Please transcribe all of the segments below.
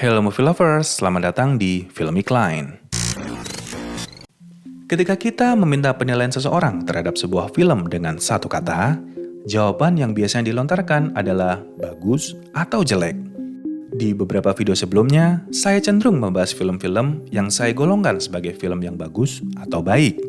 Hello movie lovers, selamat datang di Film Iklan. Ketika kita meminta penilaian seseorang terhadap sebuah film dengan satu kata, jawaban yang biasanya dilontarkan adalah bagus atau jelek. Di beberapa video sebelumnya, saya cenderung membahas film-film yang saya golongkan sebagai film yang bagus atau baik.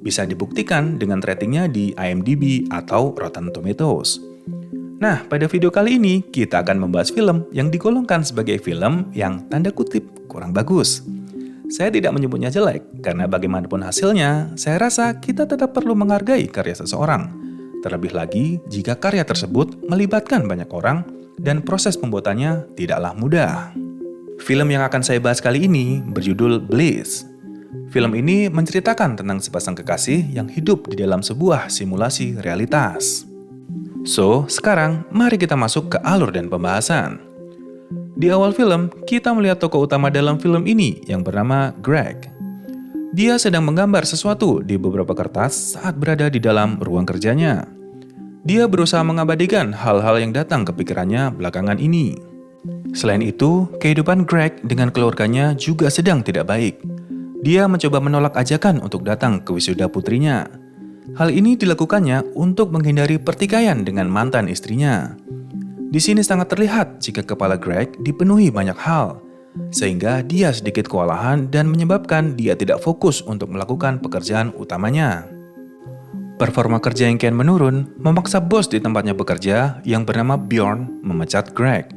Bisa dibuktikan dengan ratingnya di IMDb atau Rotten Tomatoes. Nah, pada video kali ini kita akan membahas film yang digolongkan sebagai film yang tanda kutip kurang bagus. Saya tidak menyebutnya jelek, karena bagaimanapun hasilnya, saya rasa kita tetap perlu menghargai karya seseorang. Terlebih lagi jika karya tersebut melibatkan banyak orang dan proses pembuatannya tidaklah mudah. Film yang akan saya bahas kali ini berjudul Bliss. Film ini menceritakan tentang sepasang kekasih yang hidup di dalam sebuah simulasi realitas. So, sekarang mari kita masuk ke alur dan pembahasan. Di awal film, kita melihat tokoh utama dalam film ini yang bernama Greg. Dia sedang menggambar sesuatu di beberapa kertas saat berada di dalam ruang kerjanya. Dia berusaha mengabadikan hal-hal yang datang ke pikirannya belakangan ini. Selain itu, kehidupan Greg dengan keluarganya juga sedang tidak baik. Dia mencoba menolak ajakan untuk datang ke wisuda putrinya. Hal ini dilakukannya untuk menghindari pertikaian dengan mantan istrinya. Di sini sangat terlihat jika kepala Greg dipenuhi banyak hal, sehingga dia sedikit kewalahan dan menyebabkan dia tidak fokus untuk melakukan pekerjaan utamanya. Performa kerja yang kian menurun memaksa bos di tempatnya bekerja yang bernama Bjorn memecat Greg.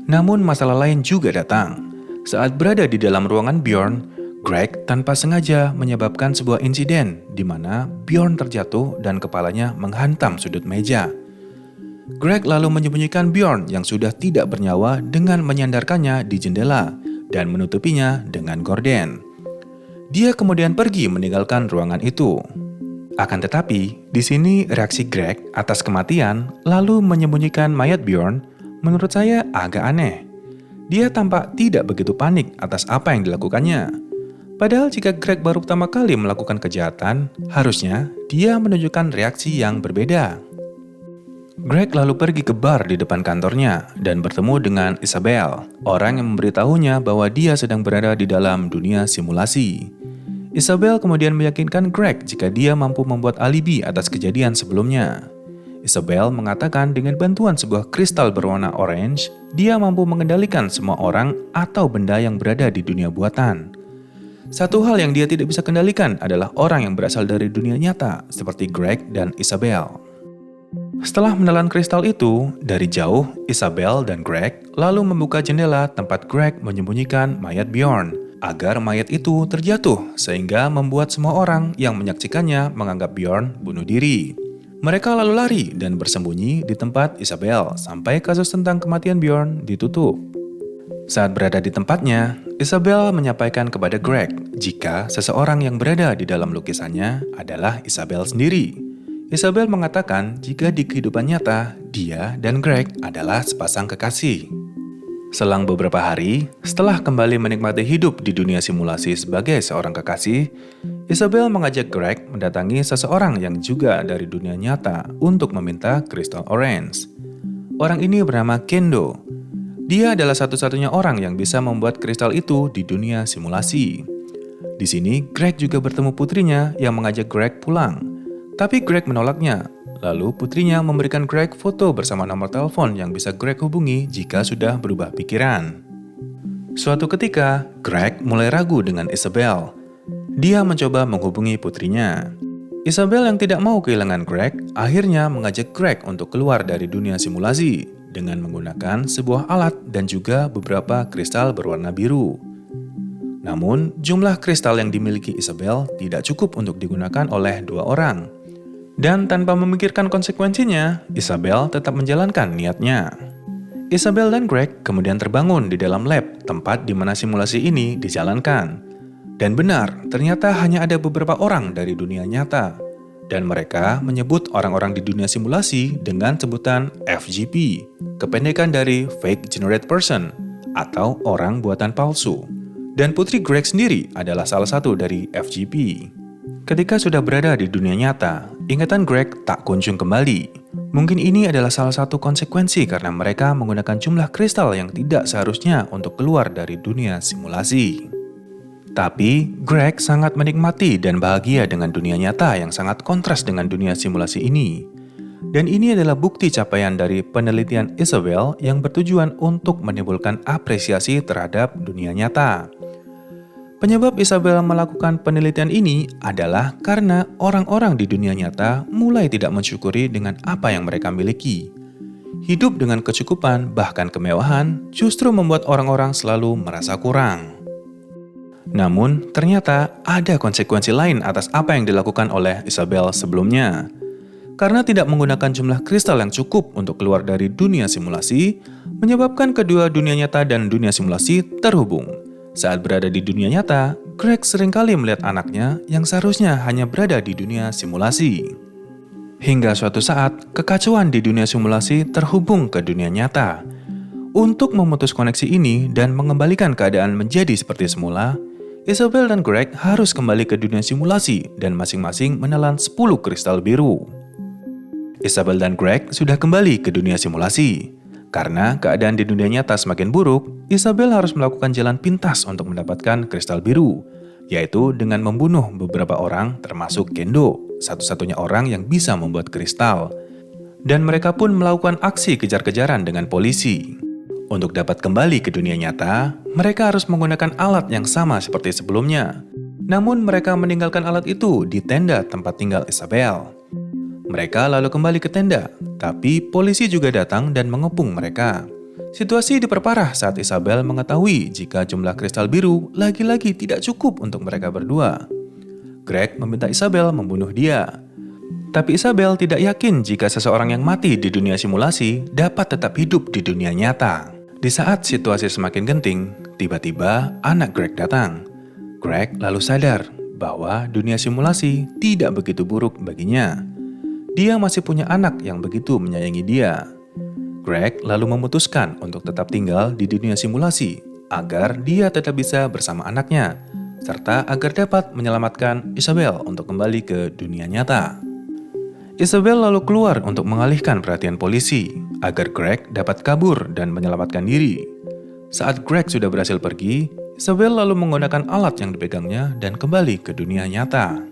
Namun masalah lain juga datang. Saat berada di dalam ruangan Bjorn, Greg tanpa sengaja menyebabkan sebuah insiden di mana Bjorn terjatuh dan kepalanya menghantam sudut meja. Greg lalu menyembunyikan Bjorn yang sudah tidak bernyawa dengan menyandarkannya di jendela dan menutupinya dengan gorden. Dia kemudian pergi meninggalkan ruangan itu. Akan tetapi, di sini reaksi Greg atas kematian lalu menyembunyikan mayat Bjorn menurut saya agak aneh. Dia tampak tidak begitu panik atas apa yang dilakukannya. Padahal jika Greg baru pertama kali melakukan kejahatan, harusnya dia menunjukkan reaksi yang berbeda. Greg lalu pergi ke bar di depan kantornya dan bertemu dengan Isabel, orang yang memberitahunya bahwa dia sedang berada di dalam dunia simulasi. Isabel kemudian meyakinkan Greg jika dia mampu membuat alibi atas kejadian sebelumnya. Isabel mengatakan dengan bantuan sebuah kristal berwarna orange, dia mampu mengendalikan semua orang atau benda yang berada di dunia buatan. Satu hal yang dia tidak bisa kendalikan adalah orang yang berasal dari dunia nyata, seperti Greg dan Isabel. Setelah menelan kristal itu, dari jauh, Isabel dan Greg lalu membuka jendela tempat Greg menyembunyikan mayat Bjorn, agar mayat itu terjatuh, sehingga membuat semua orang yang menyaksikannya menganggap Bjorn bunuh diri. Mereka lalu lari dan bersembunyi di tempat Isabel, sampai kasus tentang kematian Bjorn ditutup. Saat berada di tempatnya, Isabel menyampaikan kepada Greg jika seseorang yang berada di dalam lukisannya adalah Isabel sendiri. Isabel mengatakan jika di kehidupan nyata, dia dan Greg adalah sepasang kekasih. Selang beberapa hari, setelah kembali menikmati hidup di dunia simulasi sebagai seorang kekasih, Isabel mengajak Greg mendatangi seseorang yang juga dari dunia nyata untuk meminta kristal orange. Orang ini bernama Kendo. Dia adalah satu-satunya orang yang bisa membuat kristal itu di dunia simulasi. Di sini, Greg juga bertemu putrinya yang mengajak Greg pulang. Tapi Greg menolaknya. Lalu putrinya memberikan Greg foto bersama nomor telepon yang bisa Greg hubungi jika sudah berubah pikiran. Suatu ketika, Greg mulai ragu dengan Isabel. Dia mencoba menghubungi putrinya. Isabel yang tidak mau kehilangan Greg, akhirnya mengajak Greg untuk keluar dari dunia simulasi dengan menggunakan sebuah alat dan juga beberapa kristal berwarna biru. Namun, jumlah kristal yang dimiliki Isabel tidak cukup untuk digunakan oleh dua orang. Dan tanpa memikirkan konsekuensinya, Isabel tetap menjalankan niatnya. Isabel dan Greg kemudian terbangun di dalam lab tempat di mana simulasi ini dijalankan. Dan benar, ternyata hanya ada beberapa orang dari dunia nyata. Dan mereka menyebut orang-orang di dunia simulasi dengan sebutan FGP, kependekan dari Fake Generate Person, atau orang buatan palsu. Dan putri Greg sendiri adalah salah satu dari FGP. Ketika sudah berada di dunia nyata, ingatan Greg tak kunjung kembali. Mungkin ini adalah salah satu konsekuensi karena mereka menggunakan jumlah kristal yang tidak seharusnya untuk keluar dari dunia simulasi. Tapi, Greg sangat menikmati dan bahagia dengan dunia nyata yang sangat kontras dengan dunia simulasi ini. Dan ini adalah bukti capaian dari penelitian Isabel yang bertujuan untuk menimbulkan apresiasi terhadap dunia nyata. Penyebab Isabel melakukan penelitian ini adalah karena orang-orang di dunia nyata mulai tidak mensyukuri dengan apa yang mereka miliki. Hidup dengan kecukupan, bahkan kemewahan, justru membuat orang-orang selalu merasa kurang. Namun, ternyata ada konsekuensi lain atas apa yang dilakukan oleh Isabel sebelumnya. Karena tidak menggunakan jumlah kristal yang cukup untuk keluar dari dunia simulasi, menyebabkan kedua dunia nyata dan dunia simulasi terhubung. Saat berada di dunia nyata, Greg seringkali melihat anaknya yang seharusnya hanya berada di dunia simulasi. Hingga suatu saat, kekacauan di dunia simulasi terhubung ke dunia nyata. Untuk memutus koneksi ini dan mengembalikan keadaan menjadi seperti semula, Isabel dan Greg harus kembali ke dunia simulasi dan masing-masing menelan 10 kristal biru. Isabel dan Greg sudah kembali ke dunia simulasi. Karena keadaan di dunia nyata semakin buruk, Isabel harus melakukan jalan pintas untuk mendapatkan kristal biru, yaitu dengan membunuh beberapa orang termasuk Kendo, satu-satunya orang yang bisa membuat kristal. Dan mereka pun melakukan aksi kejar-kejaran dengan polisi. Untuk dapat kembali ke dunia nyata, mereka harus menggunakan alat yang sama seperti sebelumnya. Namun mereka meninggalkan alat itu di tenda tempat tinggal Isabel. Mereka lalu kembali ke tenda, tapi polisi juga datang dan mengepung mereka. Situasi diperparah saat Isabel mengetahui jika jumlah kristal biru lagi-lagi tidak cukup untuk mereka berdua. Greg meminta Isabel membunuh dia. Tapi Isabel tidak yakin jika seseorang yang mati di dunia simulasi dapat tetap hidup di dunia nyata. Di saat situasi semakin genting, tiba-tiba anak Greg datang. Greg lalu sadar bahwa dunia simulasi tidak begitu buruk baginya. Dia masih punya anak yang begitu menyayangi dia. Greg lalu memutuskan untuk tetap tinggal di dunia simulasi agar dia tetap bisa bersama anaknya, serta agar dapat menyelamatkan Isabel untuk kembali ke dunia nyata. Isabel lalu keluar untuk mengalihkan perhatian polisi agar Greg dapat kabur dan menyelamatkan diri. Saat Greg sudah berhasil pergi, Isabel lalu menggunakan alat yang dipegangnya dan kembali ke dunia nyata.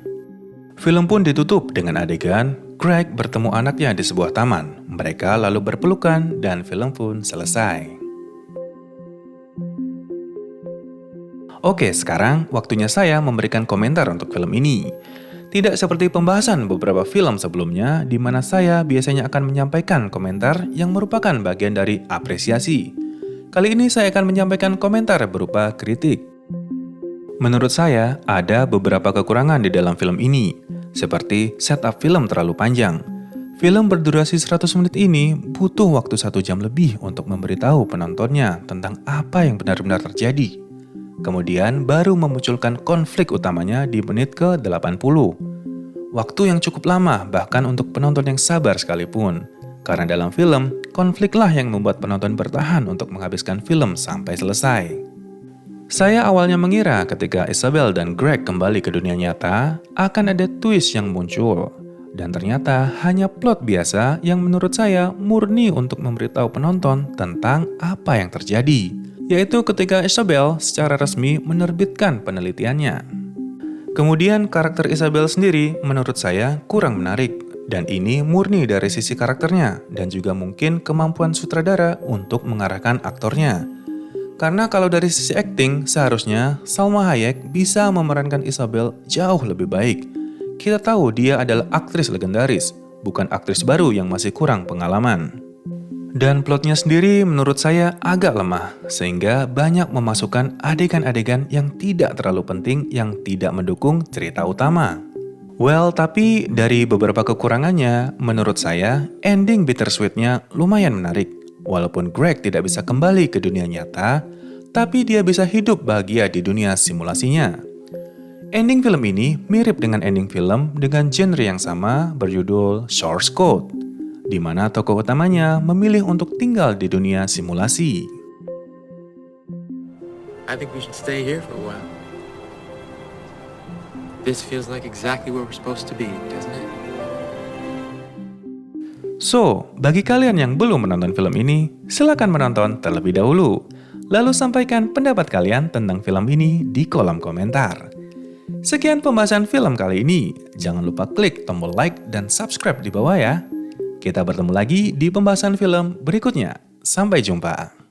Film pun ditutup dengan adegan Greg bertemu anaknya di sebuah taman. Mereka lalu berpelukan dan film pun selesai. Oke, sekarang waktunya saya memberikan komentar untuk film ini. Tidak seperti pembahasan beberapa film sebelumnya, di mana saya biasanya akan menyampaikan komentar yang merupakan bagian dari apresiasi. Kali ini saya akan menyampaikan komentar berupa kritik. Menurut saya, ada beberapa kekurangan di dalam film ini, seperti setup film terlalu panjang. Film berdurasi 100 menit ini butuh waktu 1 jam lebih untuk memberitahu penontonnya tentang apa yang benar-benar terjadi. Kemudian baru memunculkan konflik utamanya di menit ke-80. Waktu yang cukup lama bahkan untuk penonton yang sabar sekalipun. Karena dalam film, konfliklah yang membuat penonton bertahan untuk menghabiskan film sampai selesai. Saya awalnya mengira ketika Isabel dan Greg kembali ke dunia nyata, akan ada twist yang muncul. Dan ternyata hanya plot biasa yang menurut saya murni untuk memberitahu penonton tentang apa yang terjadi. Yaitu ketika Isabel secara resmi menerbitkan penelitiannya. Kemudian karakter Isabel sendiri menurut saya kurang menarik. Dan ini murni dari sisi karakternya dan juga mungkin kemampuan sutradara untuk mengarahkan aktornya. Karena kalau dari sisi akting, seharusnya Salma Hayek bisa memerankan Isabel jauh lebih baik. Kita tahu dia adalah aktris legendaris, bukan aktris baru yang masih kurang pengalaman. Dan plotnya sendiri menurut saya agak lemah, sehingga banyak memasukkan adegan-adegan yang tidak terlalu penting yang tidak mendukung cerita utama. Well, tapi dari beberapa kekurangannya, menurut saya ending bittersweet-nya lumayan menarik. Walaupun Greg tidak bisa kembali ke dunia nyata, tapi dia bisa hidup bahagia di dunia simulasinya. Ending film ini mirip dengan ending film dengan genre yang sama berjudul Source Code, di mana tokoh utamanya memilih untuk tinggal di dunia simulasi. I think we should stay here for a while. This feels like exactly where we're supposed to be, doesn't it? So, bagi kalian yang belum menonton film ini, silakan menonton terlebih dahulu. Lalu sampaikan pendapat kalian tentang film ini di kolom komentar. Sekian pembahasan film kali ini. Jangan lupa klik tombol like dan subscribe di bawah ya. Kita bertemu lagi di pembahasan film berikutnya. Sampai jumpa.